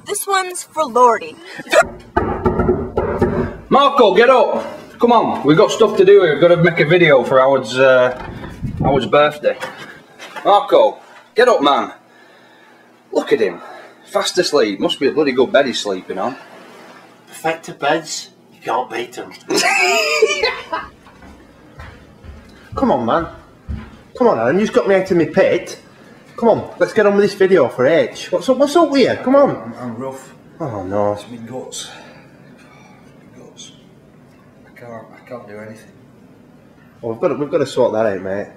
This one's for Lordy. Marco, get up! Come on, we've got stuff to do here. We've got to make a video for Howard's birthday. Marco, get up, man. Look at him. Fast asleep. Must be a bloody good bed he's sleeping on. Perfected beds, you can't beat them. Come on, man. Come on, Alan, you've got me out of my pit. Come on, let's get on with this video for Edge. What's up with you? Come on. I'm rough. Oh, no. It's my guts. I can't do anything. Well, we've got to sort that out, mate.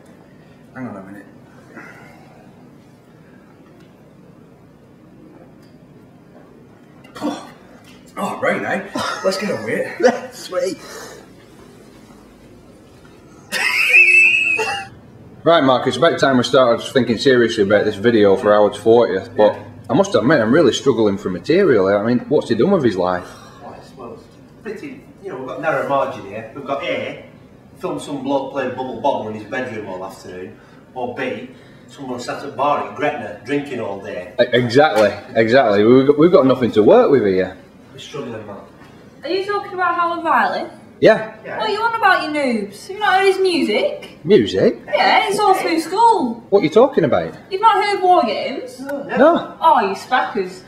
Hang on a minute. Oh, right now. Let's get on with it. Sweet. Right, Mark, it's about time we started thinking seriously about this video for Howard's 40th, but I must admit I'm really struggling for material. I mean, what's he done with his life? Well, it's pretty, we've got narrow margin here. We've got A, film some bloke playing bubble bobble in his bedroom all afternoon, or B, someone sat at a bar at Gretna drinking all day. Exactly. We've got nothing to work with here. We're struggling, man. Are you talking about Howard Riley? Yeah. What are you on about, you noobs? Have you not heard his music? Music? Yeah, it's all through school. What are you talking about? You've not heard War Games? No. Oh, you spackers.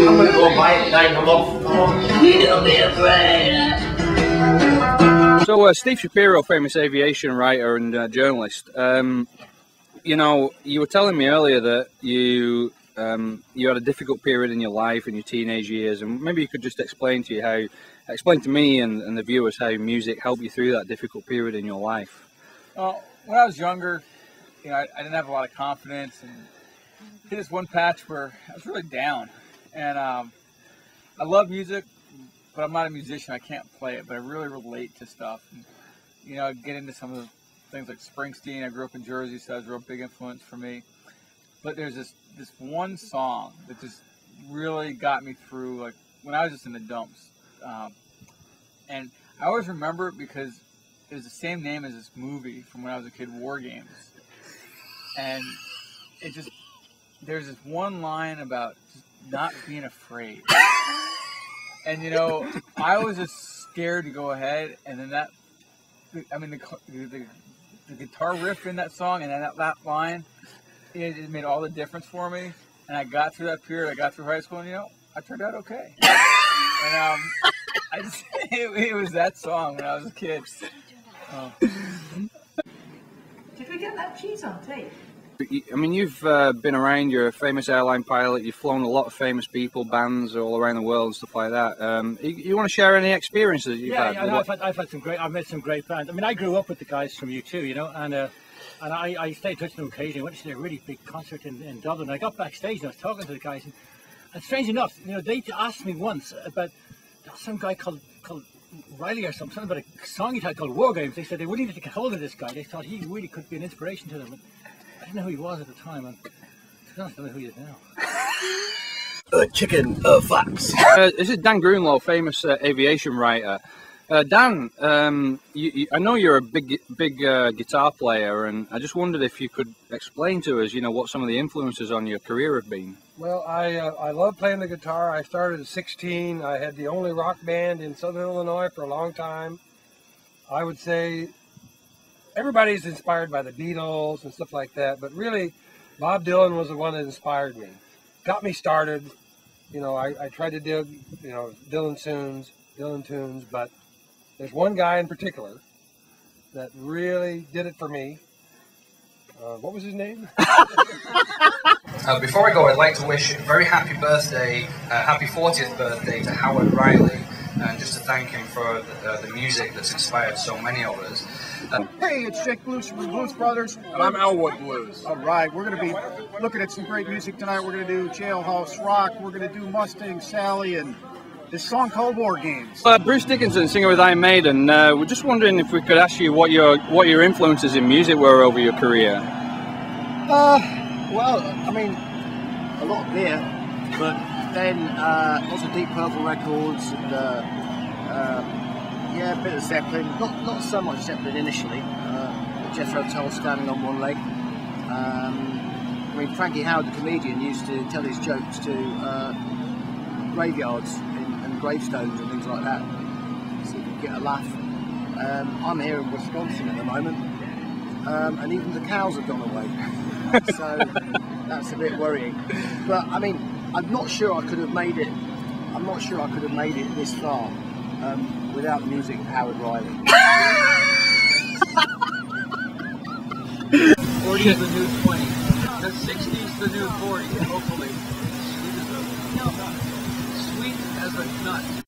I'm gonna go and buy it tonight, I'm off. You don't be afraid. So, Steve Shapiro, famous aviation writer and journalist, you know, you were telling me earlier that you had a difficult period in your life in your teenage years, and maybe you could just explain to me and the viewers how music helped you through that difficult period in your life. Well, when I was younger, I didn't have a lot of confidence, and hit this one patch where I was really down, and I love music, but I'm not a musician. I can't play it, but I really relate to stuff. And, I get into some of the things like Springsteen. I grew up in Jersey, so that was a real big influence for me. But there's this one song that just really got me through, like when I was just in the dumps. And I always remember it because it was the same name as this movie from when I was a kid, War Games. And there's this one line about just not being afraid. And I was just scared to go ahead, and then the guitar riff in that song and then that line, it made all the difference for me. And I got through that period, I got through high school, and I turned out okay. And it was that song when I was a kid. Did we get that cheese on tape? I mean, you've been around, you're a famous airline pilot, you've flown a lot of famous people, bands all around the world and stuff like that. You want to share any experiences you've had? Yeah, I've met some great bands. I mean, I grew up with the guys from U2, and I stayed in touch with them occasionally. I went to see a really big concert in Dublin. I got backstage and I was talking to the guys, and strange enough, they asked me once about some guy called Riley or something about a song he had called War Games. They said they really need to get hold of this guy. They thought he really could be an inspiration to them. I didn't know who he was at the time, and to be honest, I don't know who he is now. Chicken fox. This is Dan Grunlow, famous aviation writer. Dan, I know you're a big guitar player, and I just wondered if you could explain to us, what some of the influences on your career have been. Well, I love playing the guitar. I started at 16. I had the only rock band in Southern Illinois for a long time. I would say everybody's inspired by the Beatles and stuff like that, but really Bob Dylan was the one that inspired me. Got me started. I tried to do, Dylan tunes, but there's one guy in particular that really did it for me. What was his name? Before I go, I'd like to wish a very happy birthday, happy 40th birthday to Howard Riley, and just to thank him for the music that's inspired so many of us. Hey, it's Jake Blues from Blues Brothers. And I'm Elwood Blues. All right, we're going to be looking at some great music tonight. We're going to do Jailhouse Rock. We're going to do Mustang Sally and this song called War Games. Bruce Dickinson, singer with Iron Maiden. We're just wondering if we could ask you what your influences in music were over your career. Well, I mean, a lot there, but Then lots of Deep Purple records, and yeah, a bit of Zeppelin. Not so much Zeppelin initially. Jethro Tull standing on one leg. I mean, Frankie Howerd, the comedian, used to tell his jokes to graveyards and gravestones and things like that, so you could get a laugh. I'm here in Wisconsin at the moment, and even the cows have gone away, so that's a bit worrying. But I mean, I'm not sure I could have made it. I'm not sure I could have made it this far without the music of Howard Riley. 40 is the new 20. The 60 is the new 40, hopefully. Sweet as a nut.